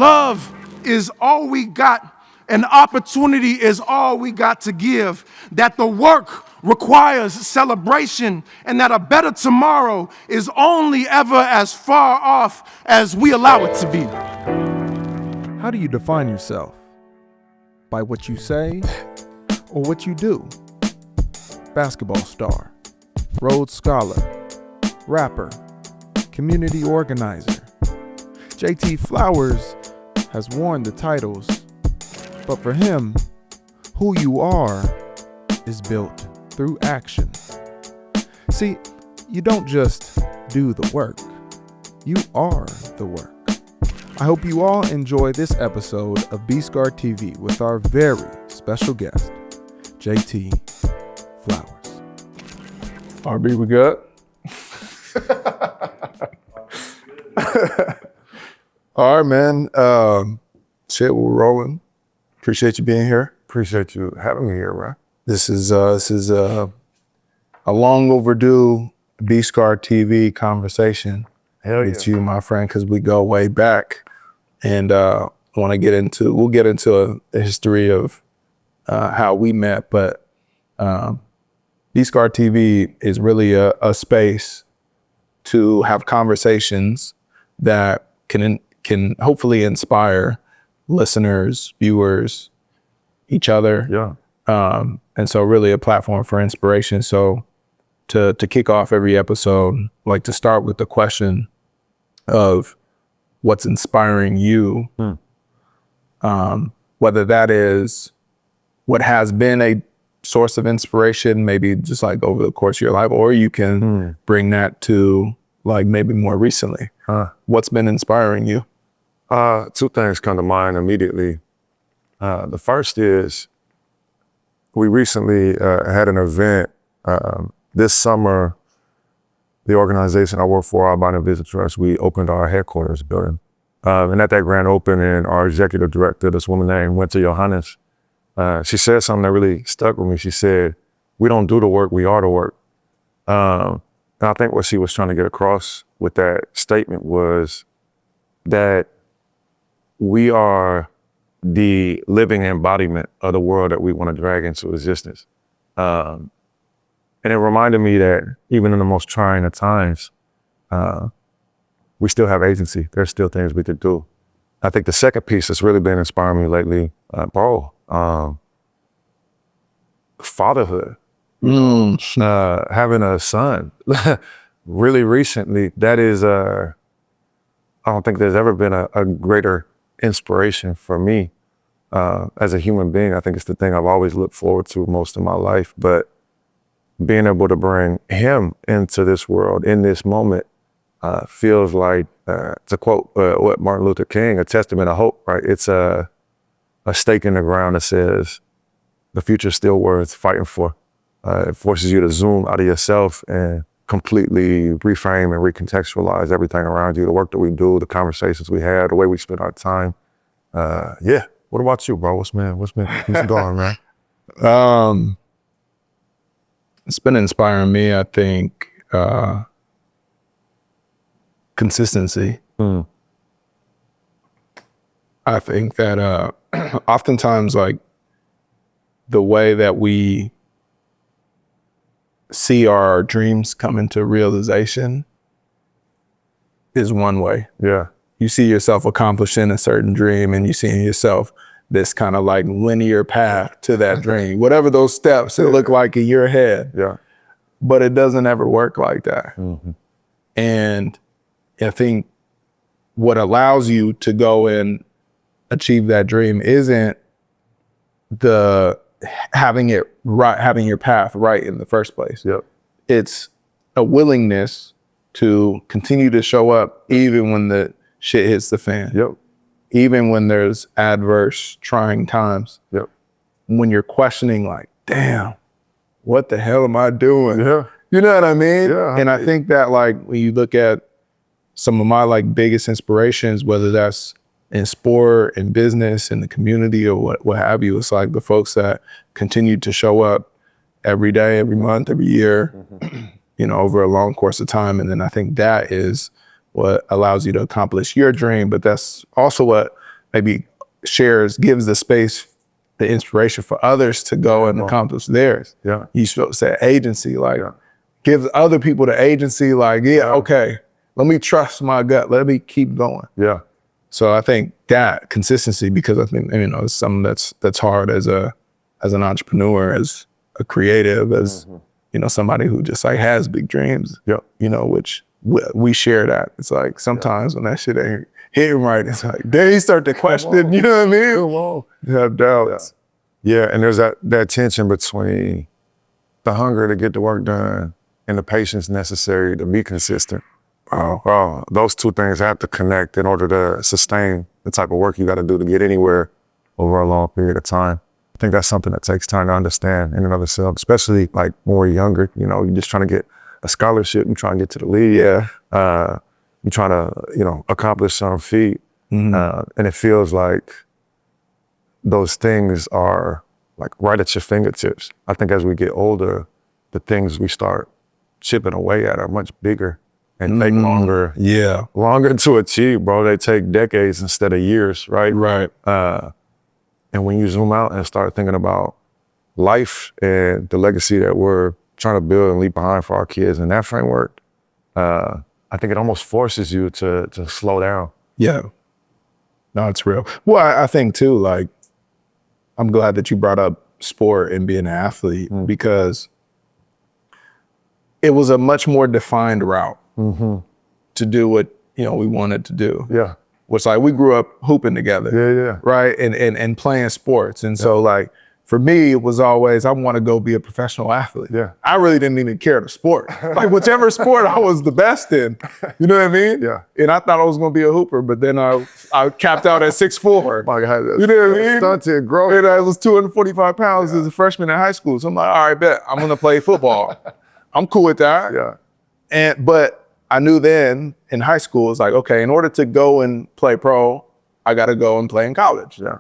Love is all we got, and opportunity is all we got to give. That the work requires celebration, and that a better tomorrow is only ever as far off as we allow it to be. How do you define yourself? By what you say or what you do? Basketball star, Rhodes Scholar, rapper, community organizer. JT Flowers has worn the titles, but for him, who you are is built through action. See, you don't just do the work, you are the work. I hope you all enjoy this episode of B-Scar TV with our very special guest, JT Flowers. RB, we good? All right, man. Shit, we're rolling. Appreciate you being here. Appreciate you having me here, bro. This is a long overdue B-Scar TV conversation. Hell yeah. With you, my friend, because we go way back, and we'll get into a history of how we met. But B-Scar TV is really a space to have conversations that can hopefully inspire listeners, viewers, each other. Yeah. And so really a platform for inspiration. So to kick off every episode, I like to start with the question of what's inspiring you, whether that is what has been a source of inspiration, maybe just like over the course of your life, or you can bring that to like maybe more recently. What's been inspiring you? Two things come to mind immediately. The first is we recently had an event this summer. The organization I work for, our Body and Vision Trust, we opened our headquarters building. And at that grand opening, our executive director, this woman named Winter Johannes, she said something that really stuck with me. She said, "We don't do the work, we are the work." And I think what she was trying to get across with that statement was that we are the living embodiment of the world that we want to drag into existence. And it reminded me that even in the most trying of times, we still have agency. There's still things we could do. I think the second piece that's really been inspiring me lately, fatherhood. Having a son, really recently, that is, I don't think there's ever been a greater inspiration for me as a human being. I think it's the thing I've always looked forward to most of my life, but being able to bring him into this world in this moment feels like, to quote what Martin Luther King, a testament of hope, right? It's a stake in the ground that says the future's still worth fighting for. It forces you to zoom out of yourself and completely reframe and recontextualize everything around you, the work that we do, the conversations we have, the way we spend our time. Yeah. What about you, bro? What's going, man? It's been inspiring me, I think, consistency. I think that oftentimes, like, the way that we see our dreams come into realization is one way. Yeah. You see yourself accomplishing a certain dream, and you see in yourself this kind of like linear path to that dream, whatever those steps that look like in your head. Yeah. But it doesn't ever work like that. And I think what allows you to go and achieve that dream isn't the having your path right in the first place. Yep. It's a willingness to continue to show up even when the shit hits the fan. Yep. Even when there's adverse, trying times. Yep. When you're questioning, like, damn, what the hell am I doing? Yeah. You know what I mean? Yeah. And I think that, like, when you look at some of my like biggest inspirations, whether that's in sport, in business, in the community, or what have you, it's like the folks that continue to show up every day, every month, every year, you know, over a long course of time. And then I think that is what allows you to accomplish your dream. But that's also what maybe gives the space, the inspiration for others to go and accomplish theirs. Yeah. You said agency, like gives other people the agency, like, okay, let me trust my gut. Let me keep going. Yeah. So I think that consistency, because I think, it's something that's hard as an entrepreneur, as a creative, as, somebody who just like has big dreams, which we share that. It's like sometimes when that shit ain't hitting right, it's like, then you start to question, you know what I mean? Come on. You have doubts. Yeah, and there's that tension between the hunger to get the work done and the patience necessary to be consistent. Those two things have to connect in order to sustain the type of work you got to do to get anywhere over a long period of time. I think that's something that takes time to understand in and of itself, especially like when we're younger. You're just trying to get a scholarship, you're trying to get to the league. Yeah. You're trying to, accomplish some feat. And it feels like those things are like right at your fingertips. I think as we get older, the things we start chipping away at are much bigger and take longer to achieve, bro. They take decades instead of years, right? Right. And when you zoom out and start thinking about life and the legacy that we're trying to build and leave behind for our kids in that framework, I think it almost forces you to slow down. Yeah. No, it's real. Well, I think too, like, I'm glad that you brought up sport and being an athlete, because it was a much more defined route to do what, we wanted to do. Yeah. Which, like, we grew up hooping together. Yeah. Right. And playing sports. And so, like, for me, it was always, I want to go be a professional athlete. Yeah. I really didn't even care the sport. Like, whichever sport I was the best in, you know what I mean? Yeah. And I thought I was going to be a hooper, but then I capped out at 6'4". Like, You know what I mean? Stunted growth. And I was 245 pounds as a freshman in high school. So I'm like, all right, bet, I'm going to play football. I'm cool with that. Yeah. But I knew then in high school, it's like, okay, in order to go and play pro, I got to go and play in college. Yeah.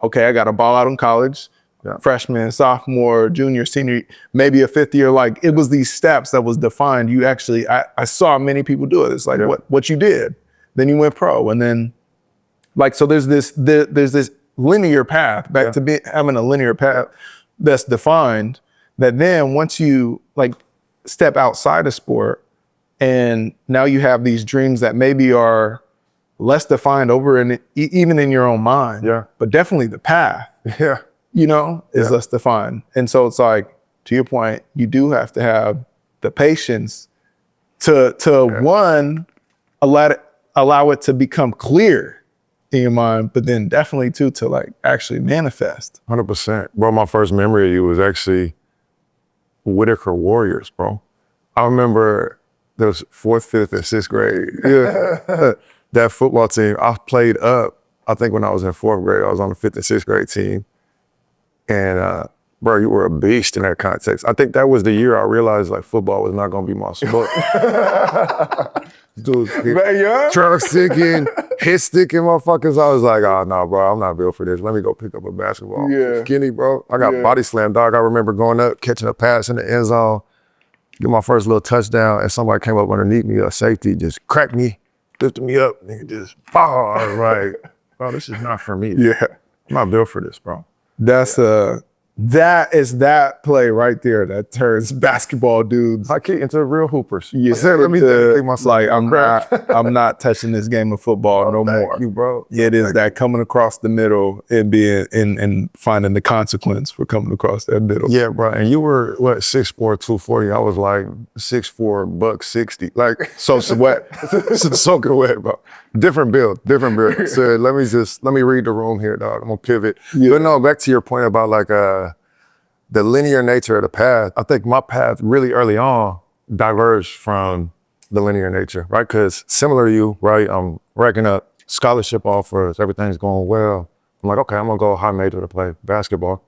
Okay, I got to ball out in college. Yeah. Freshman, sophomore, junior, senior, maybe a fifth year. Like, it was these steps that was defined. You actually, I saw many people do it. It's like what you did. Then you went pro. And then, like, so there's this linear path back to having a linear path that's defined, that then once you like step outside of sport, and now you have these dreams that maybe are less defined over in even in your own mind. Yeah. But definitely the path. Yeah. Is less defined. And so it's like, to your point, you do have to have the patience to one, allow it to become clear in your mind, but then definitely too, to like actually manifest. 100%. Bro, my first memory of you was actually Whitaker Warriors, bro. I remember there was 4th, 5th, and 6th grade. Yeah. That football team, I played up, I think when I was in 4th grade, I was on the 5th and 6th grade team. And bro, you were a beast in that context. I think that was the year I realized like football was not gonna be my sport. Dude, truck sticking, hit sticking motherfuckers. I was like, oh no, bro, I'm not built for this. Let me go pick up a basketball. Yeah. Skinny, bro. I got body slam, dog. I remember going up, catching a pass in the end zone, get my first little touchdown, and somebody came up underneath me, a safety, just cracked me, lifted me up, nigga, just, I was like, bro, this is not for me. Yeah. I'm not built for this, bro. That's that is that play right there that turns basketball dudes I kick into real hoopers. Yeah, Let me think myself. like I'm not touching this game of football no more. You, bro. It is that coming across the middle and being and finding the consequence for coming across that middle. Yeah, bro. And you were what, 6'4", 240. I was like 6'4", $160. Like So sweat. soaking wet, bro. Different build. So let me read the room here, dog. I'm gonna pivot. Yeah. But no, back to your point about like the linear nature of the path. I think my path really early on diverged from the linear nature, right? Because similar to you, right? I'm racking up scholarship offers, everything's going well. I'm like, okay, I'm gonna go high major to play basketball.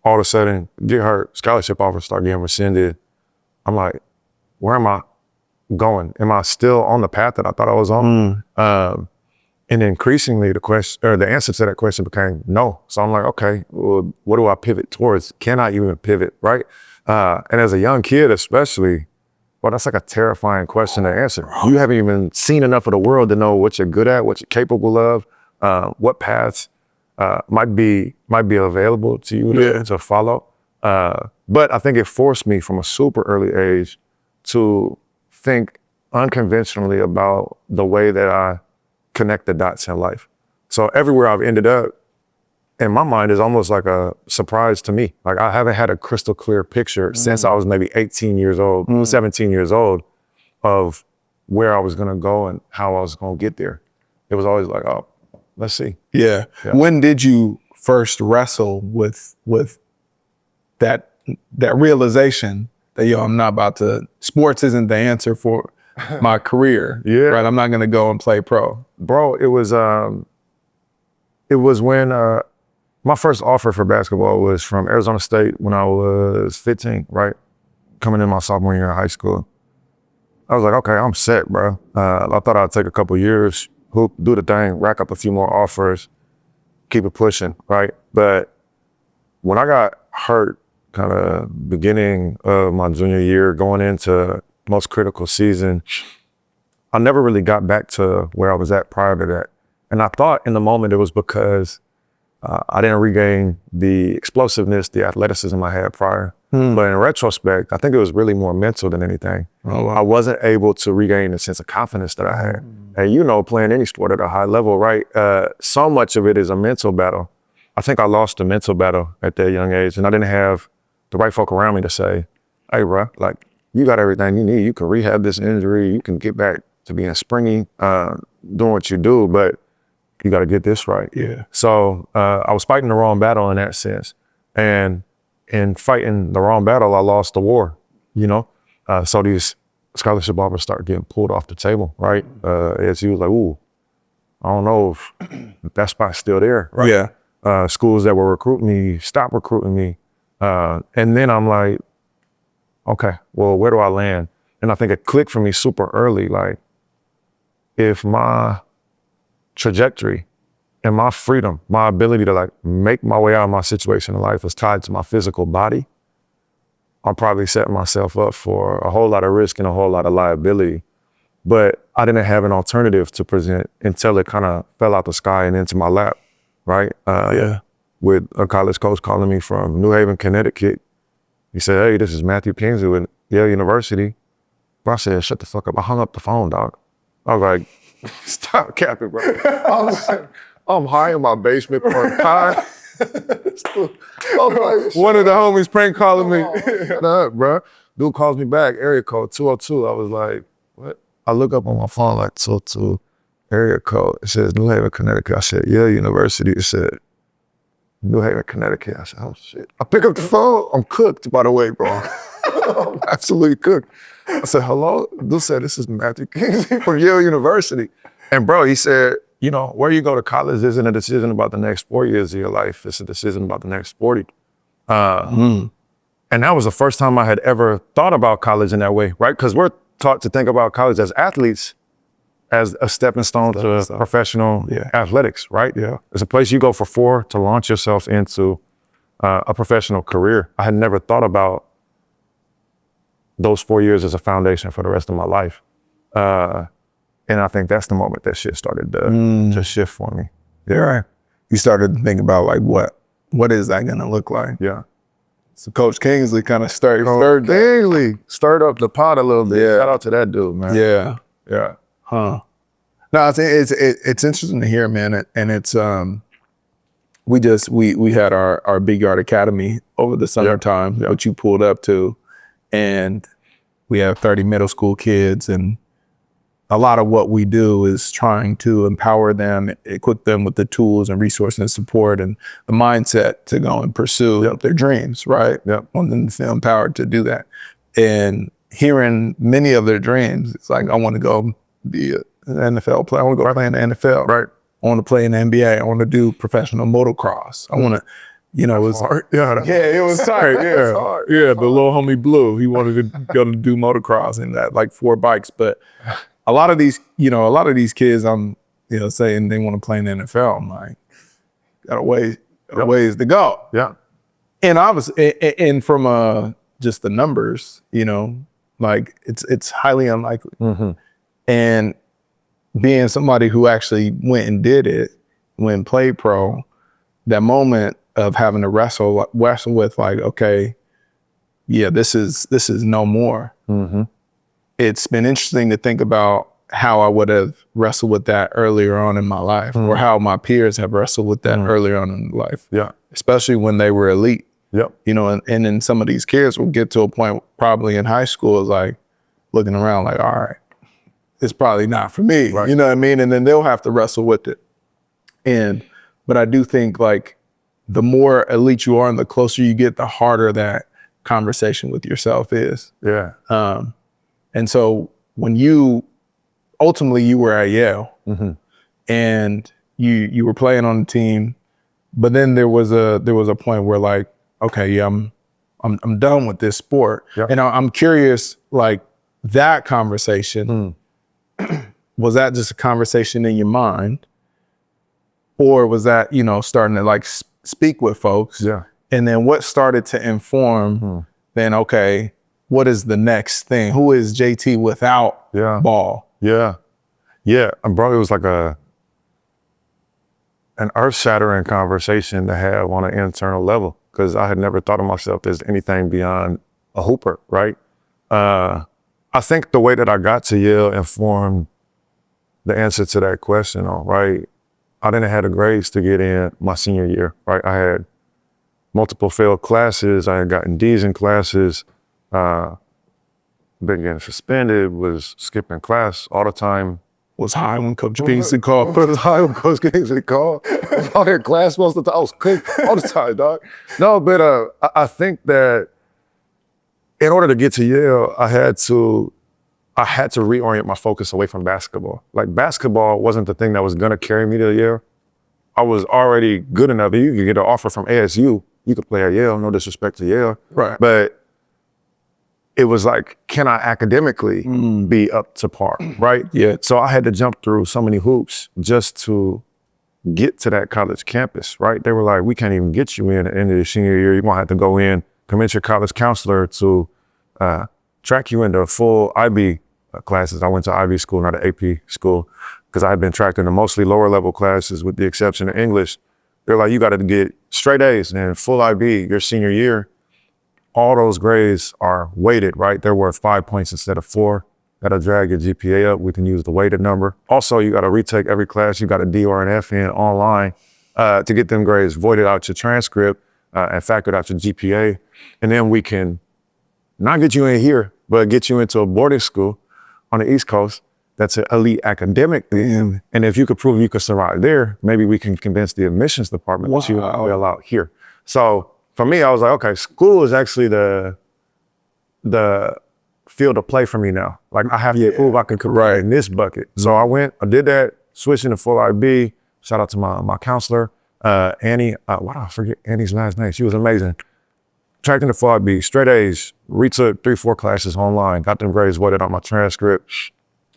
All of a sudden, get hurt, scholarship offers start getting rescinded. I'm like, where am I going? Am I still on the path that I thought I was on? And increasingly the question, or the answer to that question became no. So I'm like, okay, well, what do I pivot towards? Can I even pivot, right? And as a young kid especially, well, that's like a terrifying question to answer. You haven't even seen enough of the world to know what you're good at, what you're capable of. what paths might be available to you to follow. But I think it forced me from a super early age to think unconventionally about the way that I connect the dots in life. So everywhere I've ended up, in my mind, is almost like a surprise to me. Like I haven't had a crystal clear picture since I was maybe 18 years old, 17 years old, of where I was gonna go and how I was gonna get there. It was always like, oh, let's see. Yeah. When did you first wrestle with that realization that, yo, I'm not about to, sports isn't the answer for my career. Right. I'm not gonna go and play pro. Bro, it was when my first offer for basketball was from Arizona State when I was 15, right? Coming in my sophomore year in high school. I was like, okay, I'm set, bro. I thought I'd take a couple years, hoop, do the thing, rack up a few more offers, keep it pushing, right? But when I got hurt, kind of beginning of my junior year, going into most critical season, I never really got back to where I was at prior to that. And I thought in the moment it was because I didn't regain the explosiveness, the athleticism I had prior. But in retrospect, I think it was really more mental than anything. Oh, wow. I wasn't able to regain the sense of confidence that I had. And you know, playing any sport at a high level, right? So much of it is a mental battle. I think I lost the mental battle at that young age, and I didn't have the right folk around me to say, hey, bro, like, you got everything you need. You can rehab this injury. You can get back to being springy, doing what you do, but you got to get this right. Yeah. So I was fighting the wrong battle in that sense. And in fighting the wrong battle, I lost the war, you know? So these scholarship offers start getting pulled off the table, right? ASU was like, ooh, I don't know if that spot's still there, right? Yeah. Schools that were recruiting me stopped recruiting me. And then I'm like, okay, well, where do I land? And I think it clicked for me super early, like, if my trajectory and my freedom, my ability to like make my way out of my situation in life is tied to my physical body, I'm probably setting myself up for a whole lot of risk and a whole lot of liability. But I didn't have an alternative to present until it kind of fell out the sky and into my lap, right? With a college coach calling me from New Haven, Connecticut. He said, hey, this is Matthew Kingsley with Yale University. But I said, shut the fuck up. I hung up the phone, dog. I was like, stop capping, bro. I was like, I'm high in my basement for a time. One of the homies prank calling me. Shut up, bro. Dude calls me back, area code 202. I was like, what? I look up on my phone like 202, area code. It says New Haven, Connecticut. I said, Yale University. It said, New Haven, Connecticut. I said, oh shit. I pick up the phone. I'm cooked, by the way, bro. I'm absolutely cooked. I said, hello? Dude said, this is Matthew Kingsley from Yale University. And bro, he said, you know, where you go to college isn't a decision about the next 4 years of your life. It's a decision about the next 40. And that was the first time I had ever thought about college in that way, right? Because we're taught to think about college as athletes, as a stepping stone to professional athletics, right? Yeah. It's a place you go for 4 to launch yourself into a professional career. I had never thought about those 4 years as a foundation for the rest of my life. And I think that's the moment that shit started to shift for me. Yeah. Right. You started thinking about like, what is that gonna look like? Yeah. So Coach Kingsley kind of stirred up the pot a little bit. Yeah. Shout out to that dude, man. Yeah. Yeah. Huh. No, it's interesting to hear, man. And it's we had our Big Yard Academy over the summertime, which you pulled up to, and we have 30 middle school kids, and a lot of what we do is trying to empower them, equip them with the tools and resources and support and the mindset to go and pursue their dreams, right? Want them to feel empowered to do that. And hearing many of their dreams, it's like, I want to go be an NFL player. I want to go play in the NFL. Right. I want to play in the NBA. I want to do professional motocross. I want to, you know, it was hard. It was tight. The little homie Blue, he wanted to go to do motocross and that, like 4 bikes. But a lot of these kids, I'm, saying they want to play in the NFL. I'm like, got a ways to go. Yeah. And obviously, and from just the numbers, like it's highly unlikely. And being somebody who actually went and did it, when played pro, that moment of having to wrestle with like, okay, yeah, this is no more. Mm-hmm. It's been interesting to think about how I would have wrestled with that earlier on in my life, or how my peers have wrestled with that earlier on in life. Yeah. Especially when they were elite. Yep. You know, and then some of these kids will get to a point probably in high school is like looking around like, all right, it's probably not for me. Right. You know what I mean? And then they'll have to wrestle with it. But I do think like the more elite you are and the closer you get, the harder that conversation with yourself is. Yeah. And so when ultimately you were at Yale and you were playing on the team, but then there was a point where like, okay, yeah, I'm done with this sport. Yeah. And I'm curious, like that conversation, was that just a conversation in your mind? Or was that, you know, starting to like speak with folks? Yeah. And then what started to inform then, okay, what is the next thing? Who is JT without ball? Yeah. Yeah. And bro, it was like an earth-shattering conversation to have on an internal level, because I had never thought of myself as anything beyond a hooper, right? I think the way that I got to Yale informed the answer to that question, right? I didn't have the grades to get in my senior year, right? I had multiple failed classes. I had gotten D's in classes, been getting suspended, was skipping class all the time. Was high when Coach Kingsley called. Was high when Coach Kingsley called. I was out here class most of the time. I was cooked all the time, dog. No, but I think that in order to get to Yale, I had to reorient my focus away from basketball. Like basketball wasn't the thing that was gonna carry me to Yale. I was already good enough. You could get an offer from ASU. You could play at Yale, no disrespect to Yale. Right. But it was like, can I academically be up to par, right? Yeah. So I had to jump through so many hoops just to get to that college campus, right? They were like, we can't even get you in at the end of your senior year. You're gonna have to go in, convince your college counselor to track you into full IB classes. I went to IB school, not an AP school, because I had been tracked into mostly lower level classes with the exception of English. They're like, you got to get straight A's and full IB your senior year. All those grades are weighted, right? They're worth 5 points instead of 4. That'll drag your GPA up. We can use the weighted number. Also, you got to retake every class. You got a D or an F in online to get them grades voided out your transcript and factored out your GPA. And then we can not get you in here, but get you into a boarding school on the East Coast that's an elite academic thing. And if you could prove you could survive there, maybe we can convince the admissions department that you will out here. So for me, I was like, okay, school is actually the field of play for me now. Like I have to prove I can compete in this bucket. So I did that, switched into full IB. Shout out to my counselor, Annie. Why do I forget Annie's last name? She was amazing. Tracked into full IB, straight A's, retook 3-4 classes online, got them grades voided on my transcript.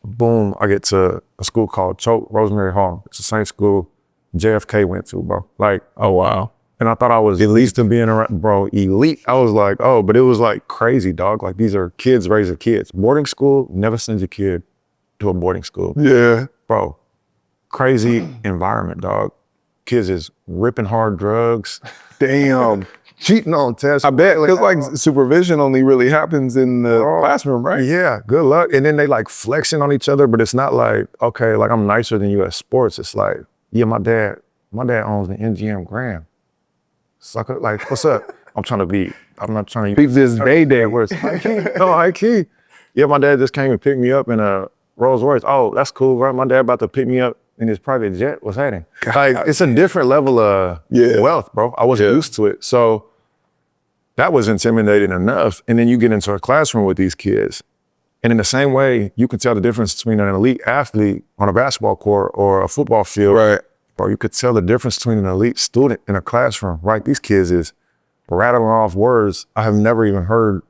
Boom, I get to a school called Choate Rosemary Hall. It's the same school JFK went to, bro. Like, Oh, wow. and I thought I was elite to being around, bro, elite. I was like, oh, but it was like crazy, dog. Like these are kids raising kids. Boarding school, never send your kid to a boarding school. Yeah. Bro, crazy environment, dog. Kids is ripping hard drugs. Damn. Cheating on tests. I bet. Because like supervision only really happens in the classroom, right? Yeah, good luck. And then they like flexing on each other, but it's not like, okay, like I'm nicer than you at sports. It's like, yeah, my dad owns the MGM Grand. Sucker, like, what's up? I'm not trying to Beef this day. where's high key. Yeah, my dad just came and picked me up in a Rolls Royce. Oh, that's cool, right? My dad about to pick me up in his private jet. What's happening? Like, it's a different level of wealth, bro. I wasn't used to it. So that was intimidating enough. And then you get into a classroom with these kids. And in the same way, you can tell the difference between an elite athlete on a basketball court or a football field. Right. Bro, you could tell the difference between an elite student in a classroom, right? These kids is rattling off words I have never even heard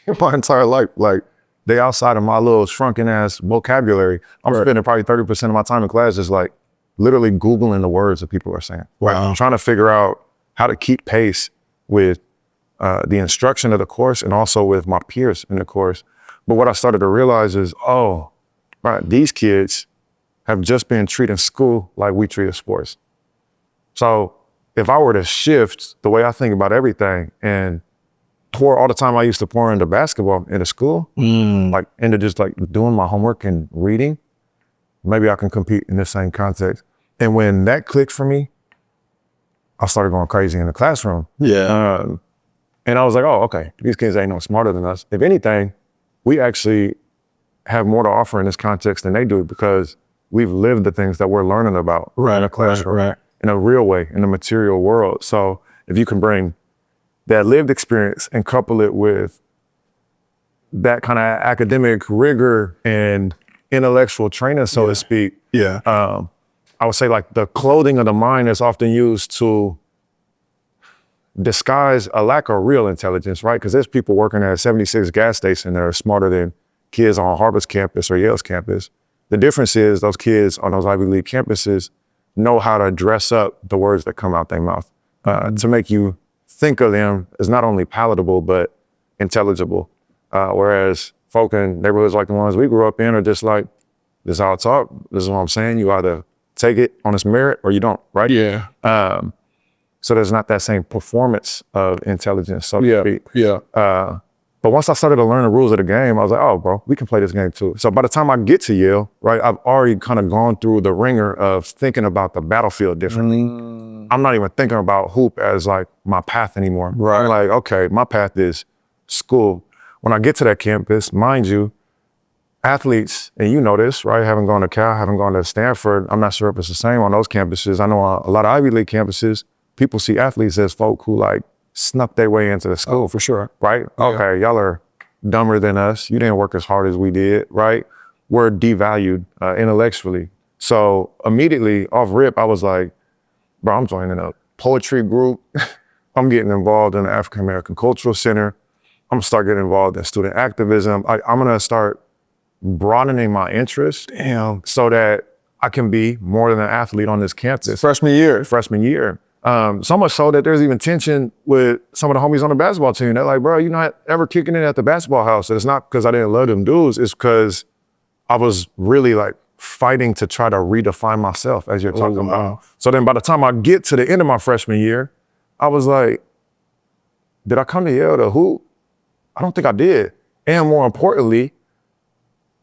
in my entire life. Like, they outside of my little shrunken ass vocabulary. I'm spending probably 30% of my time in class just like literally Googling the words that people are saying. Wow. Right? Trying to figure out how to keep pace with the instruction of the course and also with my peers in the course. But what I started to realize is, oh, right, these kids have just been treating school like we treated sports. So if I were to shift the way I think about everything and pour all the time I used to pour into basketball into school, like into just like doing my homework and reading, maybe I can compete in the same context. And when that clicked for me, I started going crazy in the classroom. Yeah. And I was like, oh, okay, these kids ain't no smarter than us. If anything, we actually have more to offer in this context than they do because we've lived the things that we're learning about in a classroom in a real way, in the material world. So if you can bring that lived experience and couple it with that kind of academic rigor and intellectual training, so to speak, I would say like the clothing of the mind is often used to disguise a lack of real intelligence, right? Because there's people working at 76 gas station that are smarter than kids on Harvard's campus or Yale's campus. The difference is those kids on those Ivy League campuses know how to dress up the words that come out their mouth to make you think of them as not only palatable, but intelligible. Whereas folk in neighborhoods like the ones we grew up in are just like, this is how it's taught, this is what I'm saying, you either take it on its merit or you don't, right? Yeah. So there's not that same performance of intelligence, so to speak. But once I started to learn the rules of the game, I was like, oh, bro, we can play this game too. So by the time I get to Yale, right, I've already kind of gone through the ringer of thinking about the battlefield differently. I'm not even thinking about hoop as like my path anymore. I'm like, okay, my path is school. When I get to that campus, mind you, athletes, and you know this, right? Haven't gone to Cal, haven't gone to Stanford. I'm not sure if it's the same on those campuses. I know a lot of Ivy League campuses, people see athletes as folk who like snuck their way into the school. Oh, for sure. Right? Okay, y'all are dumber than us. You didn't work as hard as we did, right? We're devalued intellectually. So immediately off rip, I was like, bro, I'm joining a poetry group. I'm getting involved in the African American Cultural Center. I'm gonna start getting involved in student activism. I'm gonna start broadening my interest so that I can be more than an athlete on this campus. Freshman year. So much so that there's even tension with some of the homies on the basketball team. They're like, bro, you're not ever kicking in at the basketball house. And it's not because I didn't love them dudes. It's because I was really like fighting to try to redefine myself as you're talking about. So then by the time I get to the end of my freshman year, I was like, did I come to Yale to hoop? I don't think I did. And more importantly,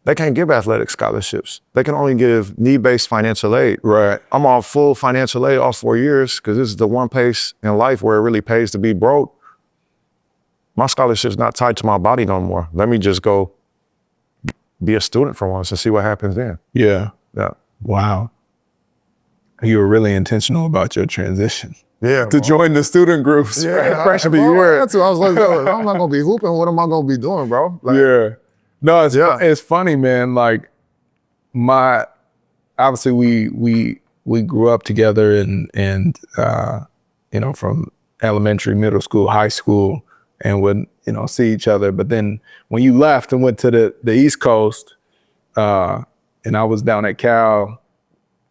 they can't give athletic scholarships. They can only give need-based financial aid. Right. I'm on full financial aid all 4 years because this is the one place in life where it really pays to be broke. My scholarship's not tied to my body no more. Let me just go be a student for once and see what happens then. Yeah. Yeah. Wow. You were really intentional about your transition. Yeah. To join the student groups. Freshman year. That's what I was like, I'm not gonna be hooping. What am I gonna be doing, bro? Like, No, it's funny, man. Like obviously we grew up together and you know, from elementary, middle school, high school, and would, you know, see each other. But then when you left and went to the East Coast, and I was down at Cal,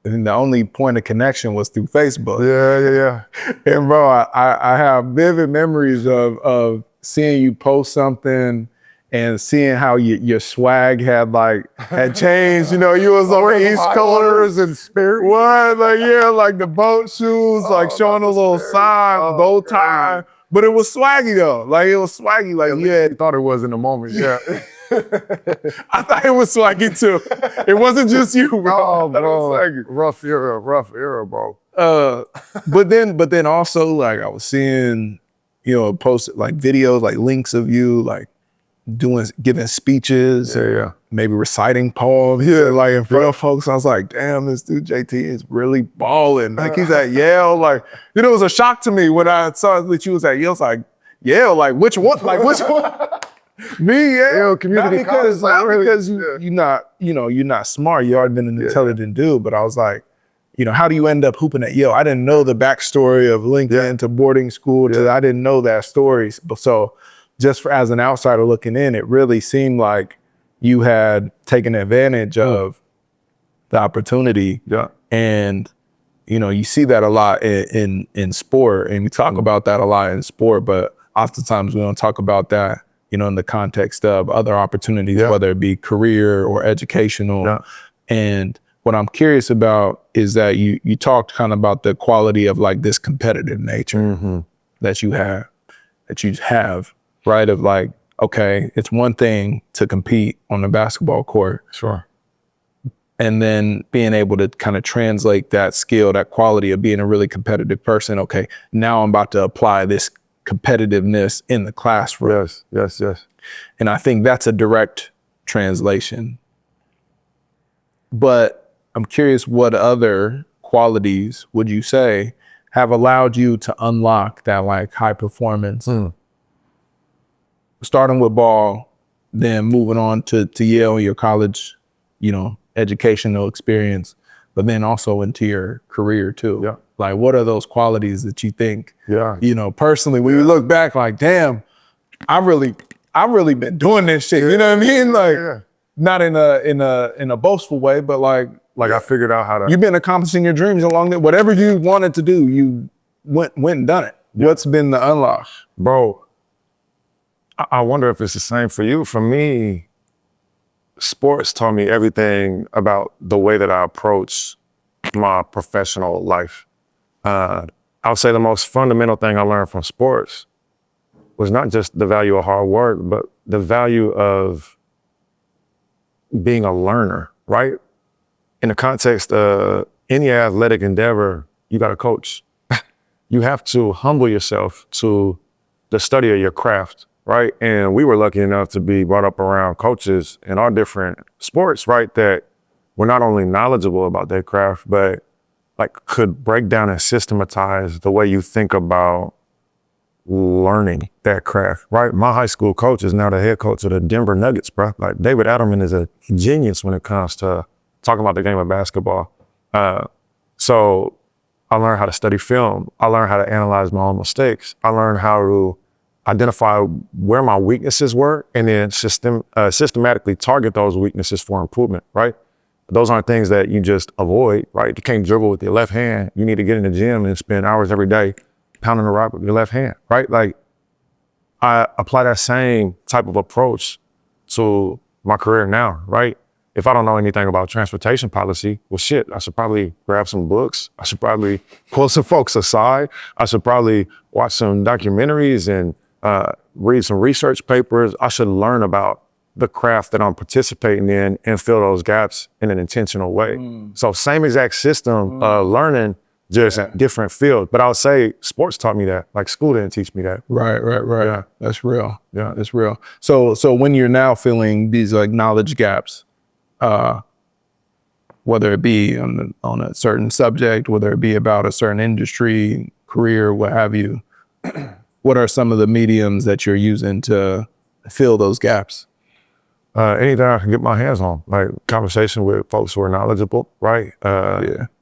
and the only point of connection was through Facebook. Yeah. And bro, I have vivid memories of seeing you post something and seeing how your swag had changed. You know, you was on the East Coast and spirit. What? Like the boat shoes, like showing a little sign, bow tie. But it was swaggy though. Like it was swaggy. Like I thought it was in the moment. Yeah. I thought it was swaggy too. It wasn't just you, bro. Oh, bro. Rough era, bro. But then also like I was seeing, you know, posted like videos, like links of you like giving speeches, maybe reciting poems, like in front of folks. I was like, damn, this dude JT is really balling. Like he's at Yale. Like, you know, it was a shock to me when I saw that you was at Yale. It's like, Yale, like which one? Like which one? Me, Yale community college. Not because you're not smart. You already been an intelligent dude. But I was like, you know, how do you end up hooping at Yale? I didn't know the backstory of LinkedIn to boarding school. I didn't know that story. So just as an outsider looking in, it really seemed like you had taken advantage of the opportunity. Yeah. And, you know, you see that a lot in sport, and we talk about that a lot in sport, but oftentimes we don't talk about that, you know, in the context of other opportunities, whether it be career or educational. And what I'm curious about is that you talked kind of about the quality of like this competitive nature that you have, right? Of like, okay, it's one thing to compete on the basketball court. Sure. And then being able to kind of translate that skill, that quality of being a really competitive person. Okay, now I'm about to apply this competitiveness in the classroom. Yes. And I think that's a direct translation. But I'm curious, what other qualities would you say have allowed you to unlock that like high performance? Starting with ball, then moving on to Yale, your college, educational experience, but then also into your career too. Yeah. Like, what are those qualities that you think, Yeah. Personally, when you look back, like, damn, I really been doing this shit. You know what I mean? Like, not in a boastful way, but like I figured out how to. you've been accomplishing your dreams along there. Whatever you wanted to do, you went and done it. What's been the unlock? Bro, I wonder if it's the same for you. For me, sports taught me everything about the way that I approach my professional life. I'll say the most fundamental thing I learned from sports was not just the value of hard work, but the value of being a learner, right? In the context of any athletic endeavor, you got a coach. You have to humble yourself to the study of your craft, right? And we were lucky enough to be brought up around coaches in our different sports, right? That were not only knowledgeable about their craft, but like could break down and systematize the way you think about learning that craft, right? My high school coach is now the head coach of the Denver Nuggets, bro. Like David Adelman is a genius when it comes to talking about the game of basketball. So I learned how to study film. I learned how to analyze my own mistakes. I learned how to identify where my weaknesses were and then systematically target those weaknesses for improvement, right? Those aren't things that you just avoid, right? You can't dribble with your left hand. You need to get in the gym and spend hours every day pounding the rock with your left hand, right? Like I apply that same type of approach to my career now, right? If I don't know anything about transportation policy, well, shit, I should probably grab some books. I should probably pull some folks aside. I should probably watch some documentaries and read some research papers. I should learn about the craft that I'm participating in and fill those gaps in an intentional way. So same exact system, learning, just different field. But I would say sports taught me that. Like school didn't teach me that. Right. Yeah. That's real. Yeah, that's real. So when you're now filling these like knowledge gaps, whether it be on a certain subject, whether it be about a certain industry, career, what have you, what are some of the mediums that you're using to fill those gaps? Anything I can get my hands on, like conversation with folks who are knowledgeable, right?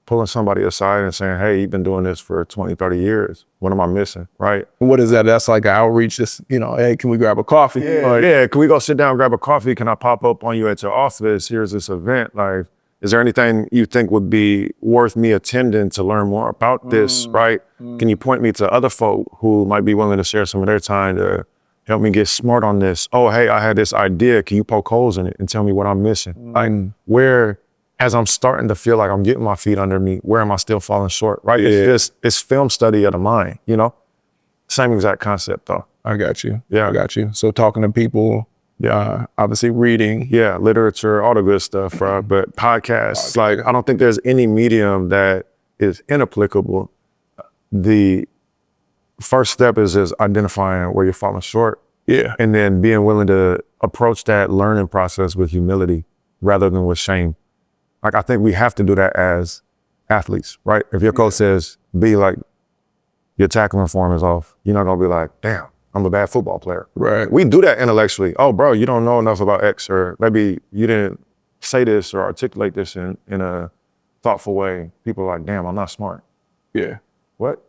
Pulling somebody aside and saying, hey, you've been doing this for 20, 30 years. What am I missing, right? What is that? That's like an outreach, just, hey, can we grab a coffee? Yeah, can we go sit down and grab a coffee? Can I pop up on you at your office? Here's this event. Like, is there anything you think would be worth me attending to learn more about this, right? Can you point me to other folk who might be willing to share some of their time to help me get smart on this? Oh, hey, I had this idea. Can you poke holes in it and tell me what I'm missing? Like where, as I'm starting to feel like I'm getting my feet under me, where am I still falling short, right? It's film study of the mind, Same exact concept though. I got you. Yeah. I got you. So talking to people, obviously reading. Yeah, literature, all the good stuff, right? But podcasts, like I don't think there's any medium that is inapplicable. The first step is identifying where you're falling short. Yeah. And then being willing to approach that learning process with humility rather than with shame. Like, I think we have to do that as athletes, right? If your coach says, be like, your tackling form is off, you're not gonna be like, damn, I'm a bad football player. Right. We do that intellectually. Oh, bro, you don't know enough about X, or maybe you didn't say this or articulate this in a thoughtful way. People are like, damn, I'm not smart. Yeah. What?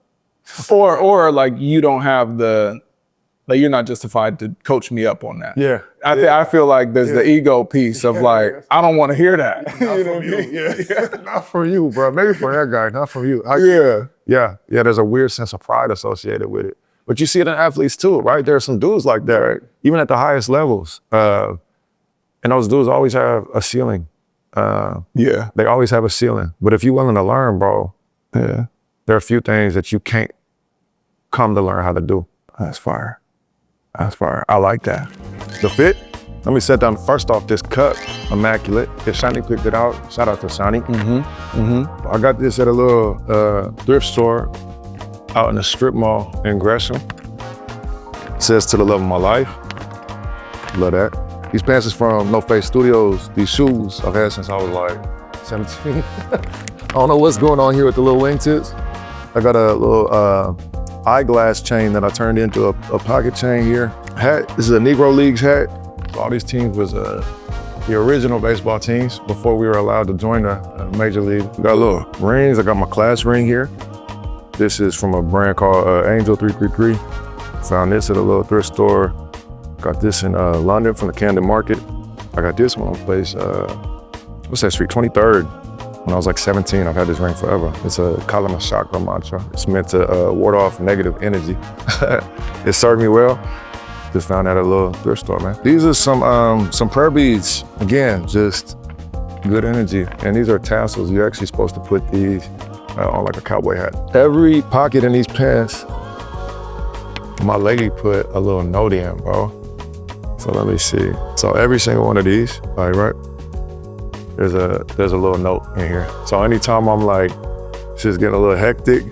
Or like you don't have you're not justified to coach me up on that. Yeah. I feel like there's the ego piece of like, I don't want to hear that. Not from you. Not for you, bro. Maybe for that guy, not for you. Yeah. Yeah, there's a weird sense of pride associated with it. But you see it in athletes too, right? There are some dudes like that, right? Even at the highest levels. And those dudes always have a ceiling. Yeah. They always have a ceiling. But if you're willing to learn, bro, Yeah. there are a few things that you can't come to learn how to do. That's fire. That's fire. I like that. The fit, let me set down first off this cut, immaculate. If Shani picked it out, shout out to Shani. I got this at a little thrift store out in the strip mall in Gresham. It says to the love of my life. Love that. These pants is from No Face Studios. These shoes I've had since I was like 17. I don't know what's going on here with the little wingtips. I got a little eyeglass chain that I turned into a pocket chain here. Hat, this is a Negro Leagues hat. All these teams was the original baseball teams before we were allowed to join the major league. Got little rings, I got my class ring here. This is from a brand called Angel 333. Found this at a little thrift store. Got this in London from the Camden Market. I got this one on place, what's that street, 23rd. When I was like 17, I've had this ring forever. It's a Kalama Chakra mantra. It's meant to ward off negative energy. It served me well. Just found that at a little thrift store, man. These are some prayer beads. Again, just good energy. And these are tassels. You're actually supposed to put these on like a cowboy hat. Every pocket in these pants, my lady put a little note in, bro. So let me see. So every single one of these, like right, there's a little note in here. So anytime I'm like, just getting a little hectic,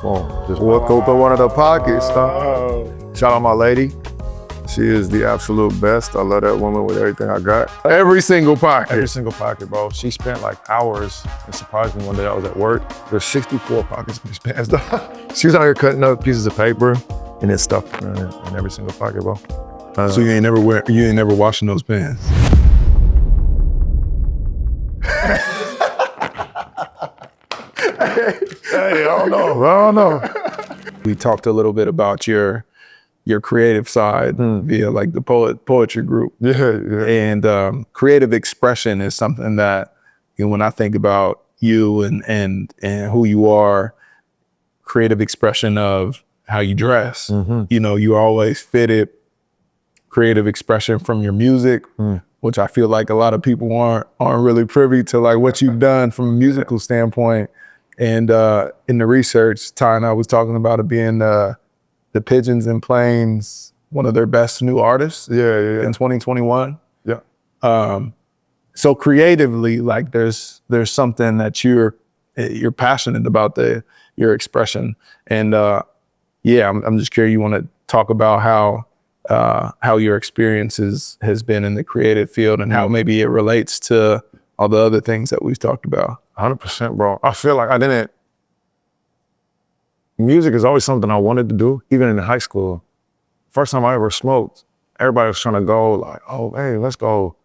boom, just walk open one of the pockets. Shout out my lady. She is the absolute best. I love that woman with everything I got. Every single pocket. Every single pocket, bro. She spent like hours. It surprised me one day I was at work. There's 64 pockets in these pants. She was out here cutting up pieces of paper and then stuff in every single pocket, bro. So you ain't never washing those pants. Hey, I don't know. We talked a little bit about your creative side via like the poetry group. Yeah. And creative expression is something that, you know, when I think about you and who you are, creative expression of how you dress, you know, you always fitted creative expression from your music, which I feel like a lot of people aren't really privy to, like what you've done from a musical standpoint. And in the research, Ty and I was talking about it being the Pigeons and Planes, one of their best new artists in 2021. Yeah. So creatively, like there's something that you're passionate about, your expression. And I'm just curious, you want to talk about how your experience has been in the creative field and how maybe it relates to all the other things that we've talked about. 100%, bro. I feel like music is always something I wanted to do, even in high school. First time I ever smoked, everybody was trying to go like, oh, hey, let's go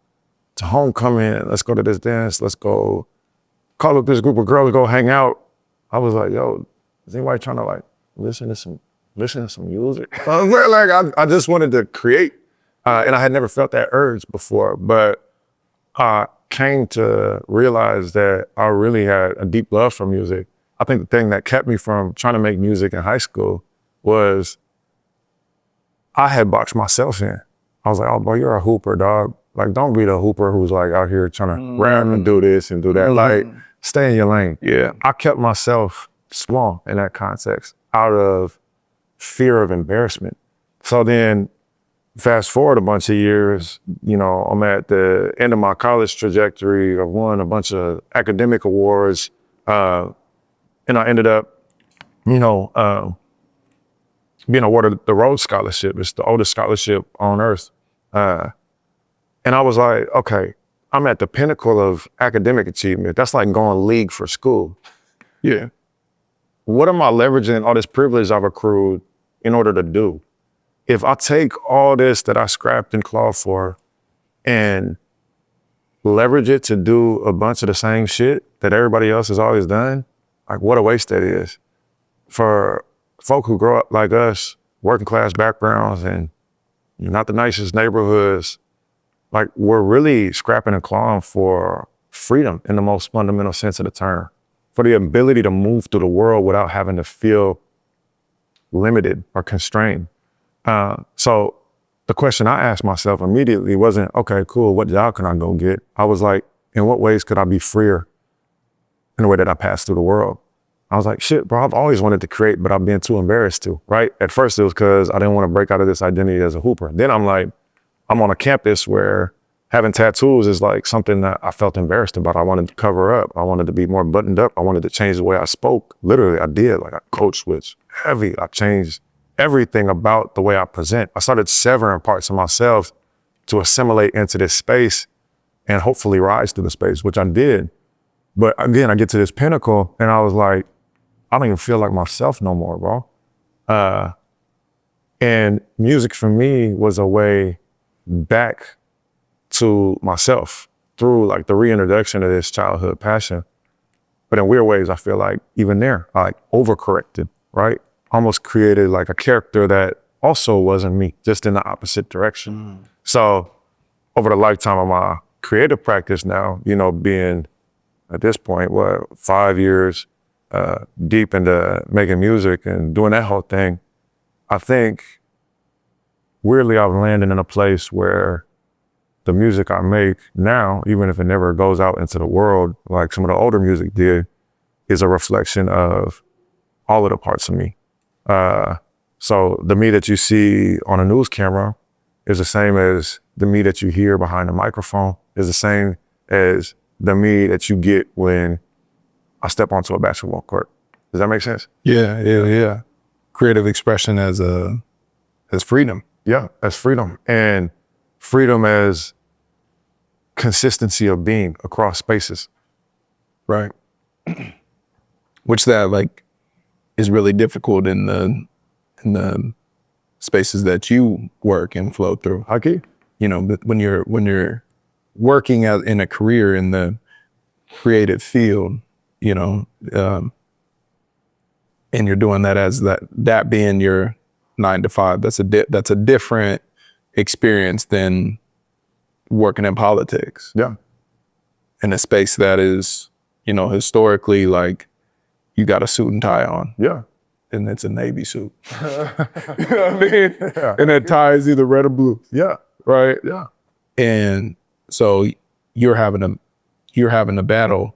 to homecoming. Let's go to this dance. Let's go call up this group of girls, go hang out. I was like, yo, is anybody trying to like listen to some music? Like I just wanted to create. And I had never felt that urge before, but I came to realize that I really had a deep love for music. I think the thing that kept me from trying to make music in high school was I had boxed myself in. I was like, oh, bro, you're a hooper, dog. Like, don't be the hooper who's like out here trying to rap and do this and do that. Like, stay in your lane. Yeah. I kept myself small in that context out of fear of embarrassment. So then fast forward a bunch of years, you know, I'm at the end of my college trajectory. I've won a bunch of academic awards. And I ended up, you know, being awarded the Rhodes Scholarship. It's the oldest scholarship on earth. And I was like, okay, I'm at the pinnacle of academic achievement. That's like going league for school. Yeah. What am I leveraging all this privilege I've accrued in order to do? If I take all this that I scrapped and clawed for and leverage it to do a bunch of the same shit that everybody else has always done, like what a waste that is. For folk who grow up like us, working class backgrounds and not the nicest neighborhoods, like we're really scrapping and clawing for freedom in the most fundamental sense of the term, for the ability to move through the world without having to feel limited or constrained. So the question I asked myself immediately wasn't, okay, cool, what job can I go get? I was like, in what ways could I be freer in the way that I pass through the world? I was like, shit, bro, I've always wanted to create, but I've been too embarrassed to, right? At first it was because I didn't want to break out of this identity as a hooper. Then I'm like, I'm on a campus where having tattoos is like something that I felt embarrassed about. I wanted to cover up. I wanted to be more buttoned up. I wanted to change the way I spoke. Literally, I did. Like I code switched heavy. I changed everything about the way I present. I started severing parts of myself to assimilate into this space and hopefully rise to the space, which I did. But again, I get to this pinnacle and I was like, I don't even feel like myself no more, bro. And music for me was a way back to myself through like the reintroduction of this childhood passion. But in weird ways, I feel like even there, I like overcorrected, right? Almost created like a character that also wasn't me, just in the opposite direction. So over the lifetime of my creative practice now, you know, being at this point, 5 years deep into making music and doing that whole thing, I think weirdly I've landed in a place where the music I make now, even if it never goes out into the world like some of the older music did, is a reflection of all of the parts of me. So the me that you see on a news camera is the same as the me that you hear behind the microphone, is the same as the me that you get when I step onto a basketball court. Does that make sense? Yeah. Creative expression as freedom. Yeah, as freedom. And freedom as consistency of being across spaces. Right. Which that like is really difficult in the spaces that you work and flow through. Okay. You know, but when you're working out in a career in the creative field, you know, and you're doing that as that being your 9 to 5, that's a different experience than working in politics. Yeah. In a space that is, you know, historically like you got a suit and tie on. Yeah. And it's a Navy suit. You know what I mean? Yeah. And that tie is either red or blue. Yeah. Right? Yeah. And so you're having a battle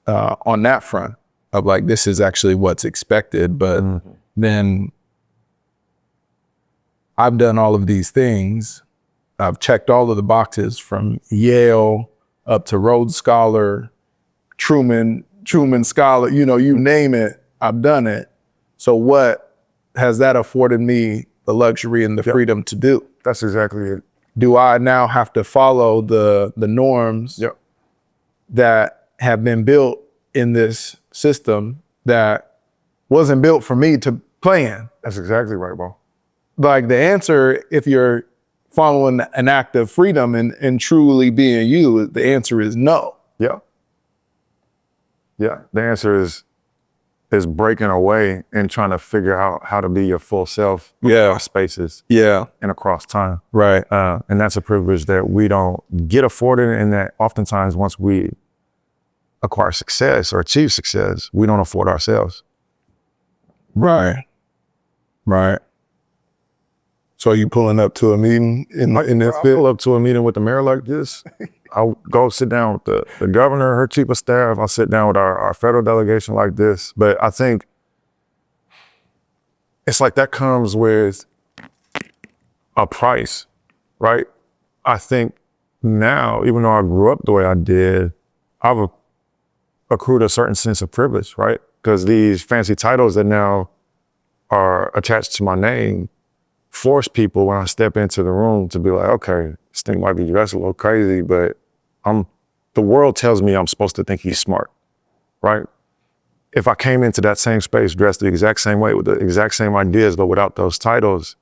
on that front of like, this is actually what's expected. But then I've done all of these things. I've checked all of the boxes from Yale up to Rhodes Scholar, Truman Scholar, you know, you name it, I've done it. So what has that afforded me the luxury and the freedom to do? That's exactly it. Do I now have to follow the norms that have been built in this system that wasn't built for me to play in? That's exactly right, bro. Like the answer, if you're following an act of freedom and truly being you, the answer is no. Yeah. Yeah. The answer is breaking away and trying to figure out how to be your full self across spaces and across time. Right. And that's a privilege that we don't get afforded, and that oftentimes once we acquire success or achieve success, we don't afford ourselves. Right. So you pulling up to a meeting in this I bit? pull up to a meeting with the mayor like this. I'll go sit down with the governor, her chief of staff. I'll sit down with our federal delegation like this. But I think it's like that comes with a price, right? I think now, even though I grew up the way I did, I've accrued a certain sense of privilege, right? Because these fancy titles that now are attached to my name force people when I step into the room to be like, okay, this thing might be dressed a little crazy, but the world tells me I'm supposed to think he's smart, right? If I came into that same space dressed the exact same way with the exact same ideas, but without those titles,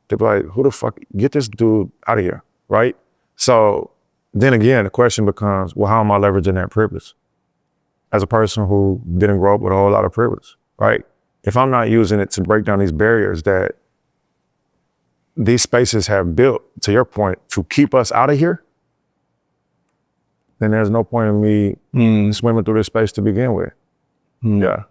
they'd be like, who the fuck, get this dude out of here, right? So then again, the question becomes, well, how am I leveraging that privilege? As a person who didn't grow up with a whole lot of privilege, right? If I'm not using it to break down these barriers that these spaces have built, to your point, to keep us out of here, then there's no point in me swimming through this space to begin with. Yeah.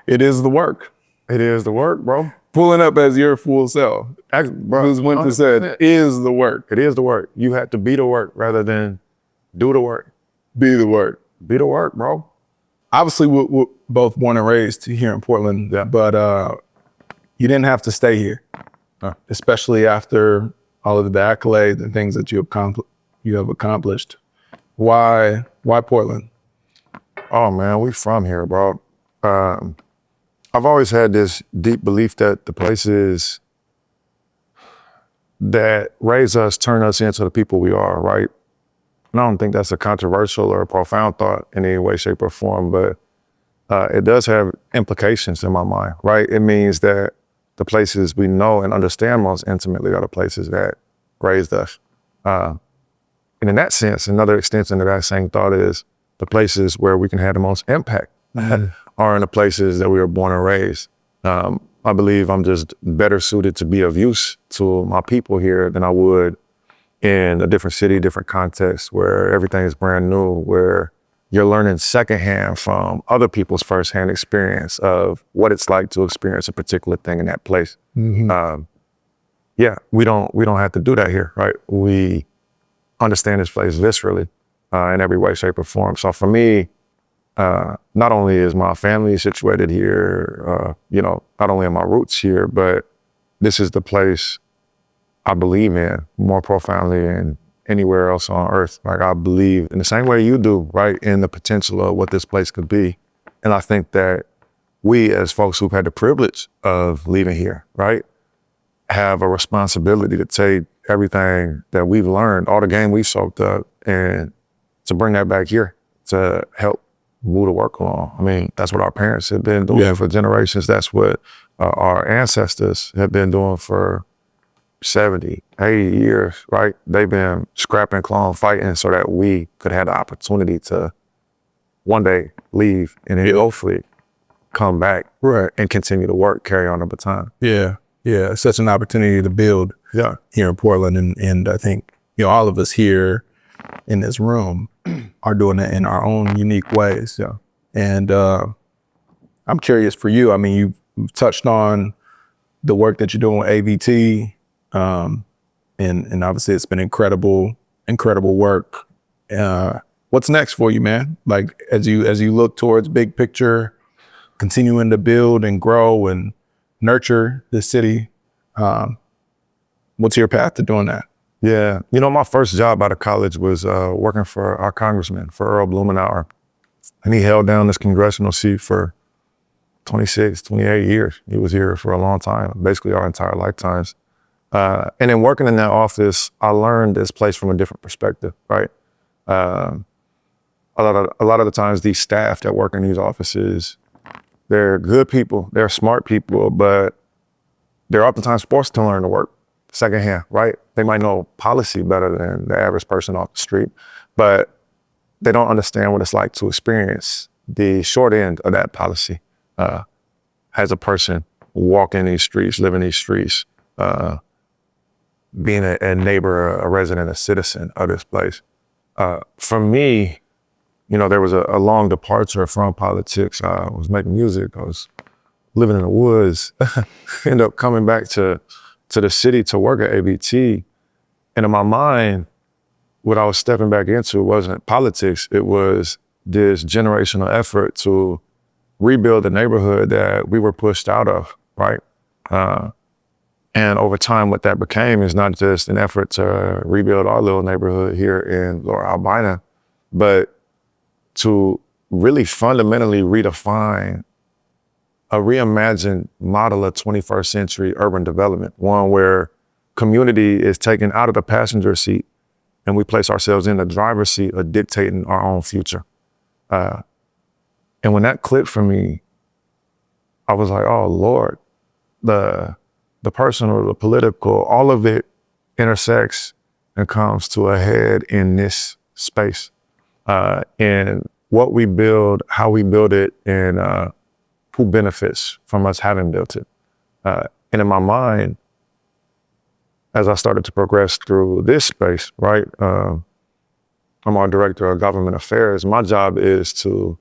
It is the work. It is the work, bro. Pulling up as your full self. Bruce Winter said, is the work. It is the work. You have to be the work rather than do the work. Be the work. Be the work, bro. Obviously, we're both born and raised here in Portland, but you didn't have to stay here, especially after all of the accolades and things that you have accomplished. Why Portland? Oh man, we from here, bro. I've always had this deep belief that the places that raise us turn us into the people we are, right? And I don't think that's a controversial or a profound thought in any way, shape, or form, but it does have implications in my mind, right? It means that the places we know and understand most intimately are the places that raised us. And in that sense, another extension of that same thought is the places where we can have the most impact are in the places that we were born and raised. I believe I'm just better suited to be of use to my people here than I would in a different city, different context where everything is brand new, where you're learning secondhand from other people's firsthand experience of what it's like to experience a particular thing in that place. Yeah, we don't have to do that here, right? We understand this place viscerally in every way, shape, or form. So for me, not only is my family situated here, not only are my roots here, but this is the place I believe in more profoundly than anywhere else on earth. Like I believe in the same way you do, right, in the potential of what this place could be. And I think that we as folks who've had the privilege of leaving here, right, have a responsibility to take everything that we've learned, all the game we've soaked up, and to bring that back here to help move the work along. I mean, that's what our parents have been doing for generations. That's what our ancestors have been doing for 70, 80 years, right? They've been scrapping, clawing, fighting so that we could have the opportunity to one day leave and then hopefully come back and continue to work, carry on the baton. Yeah, such an opportunity to build here in Portland. And I think, all of us here in this room are doing it in our own unique ways. Yeah. And I'm curious for you, I mean, you've touched on the work that you're doing with AVT, and obviously it's been incredible work. What's next for you, man? Like as you look towards big picture, continuing to build and grow and nurture the city, what's your path to doing that? Yeah, my first job out of college was working for our congressman, for Earl Blumenauer. And he held down this congressional seat for 26, 28 years. He was here for a long time, basically our entire lifetimes. And in working in that office, I learned this place from a different perspective, right? A lot of the times these staff that work in these offices, they're good people, they're smart people, but they're oftentimes forced to learn to work secondhand, right? They might know policy better than the average person off the street, but they don't understand what it's like to experience the short end of that policy as a person walking these streets, living these streets, being a neighbor, a resident, a citizen of this place. For me, there was a long departure from politics. I was making music. I was living in the woods. Ended up coming back to the city to work at AVT. And in my mind, what I was stepping back into wasn't politics. It was this generational effort to rebuild the neighborhood that we were pushed out of, right? And over time, what that became is not just an effort to rebuild our little neighborhood here in Lower Albina, but to really fundamentally redefine a reimagined model of 21st century urban development, one where community is taken out of the passenger seat and we place ourselves in the driver's seat of dictating our own future. And when that clicked for me, I was like, oh Lord, the personal, the political, all of it intersects and comes to a head in this space. And what we build, how we build it, and who benefits from us having built it. And in my mind, as I started to progress through this space, right? I'm our director of government affairs. My job is to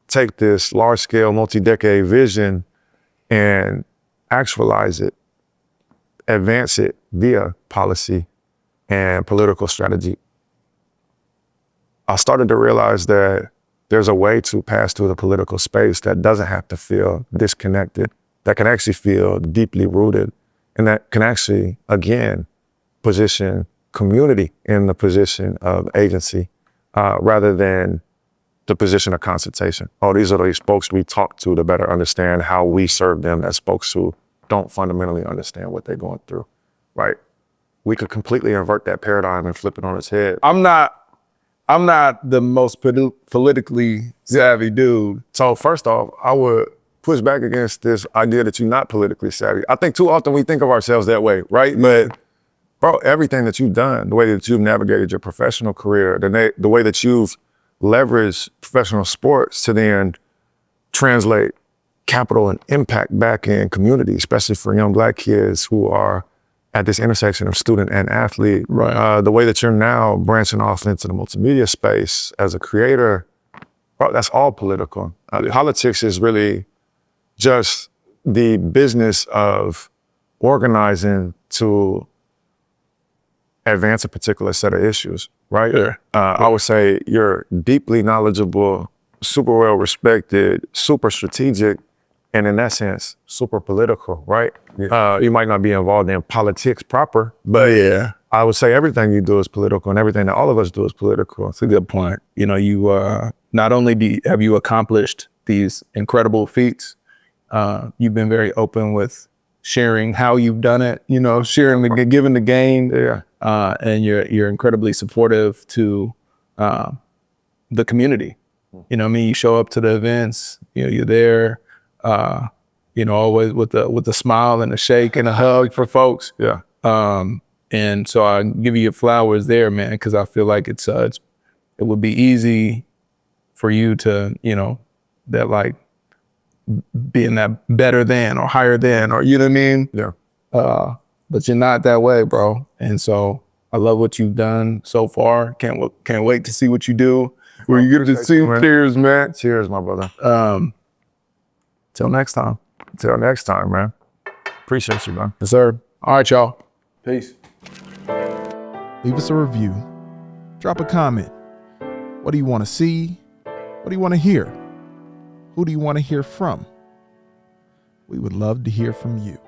take this large scale, multi-decade vision and actualize it, advance it via policy and political strategy, I started to realize that there's a way to pass through the political space that doesn't have to feel disconnected, that can actually feel deeply rooted, and that can actually, again, position community in the position of agency rather than the position of consultation. Oh, these are these folks we talk to better understand how we serve them as folks who don't fundamentally understand what they're going through, right? We could completely invert that paradigm and flip it on its head. I'm not the most politically savvy dude. So first off, I would push back against this idea that you're not politically savvy. I think too often we think of ourselves that way, right? But bro, everything that you've done, the way that you've navigated your professional career, the way that you've leveraged professional sports to then translate capital and impact back in community, especially for young Black kids who are at this intersection of student and athlete. Right. The way that you're now branching off into the multimedia space as a creator, bro, that's all political. Politics is really just the business of organizing to advance a particular set of issues, right? Sure. I would say you're deeply knowledgeable, super well respected, super strategic, and in that sense, super political, right? Yeah. You might not be involved in politics proper, but yeah, I would say everything you do is political and everything that all of us do is political. that's a good point. You know, you not only have you accomplished these incredible feats, you've been very open with sharing how you've done it, you know, giving the game. Yeah. And you're incredibly supportive to the community. You know what I mean? You show up to the events, you know, you're there, you know, always with a smile and a shake and a hug for folks. Yeah. And so I give you your flowers there, man, because I feel like it would be easy for you to, you know, that like being that better than or higher than, or you know what I mean? Yeah. But you're not that way, bro. And so I love what you've done so far. Can't wait to see what you do. Where you get to see. Cheers, man. Cheers, my brother. Till next time. Till next time, man. Appreciate you, man. Yes, sir. All right, y'all. Peace. Leave us a review. Drop a comment. What do you want to see? What do you want to hear? Who do you want to hear from? We would love to hear from you.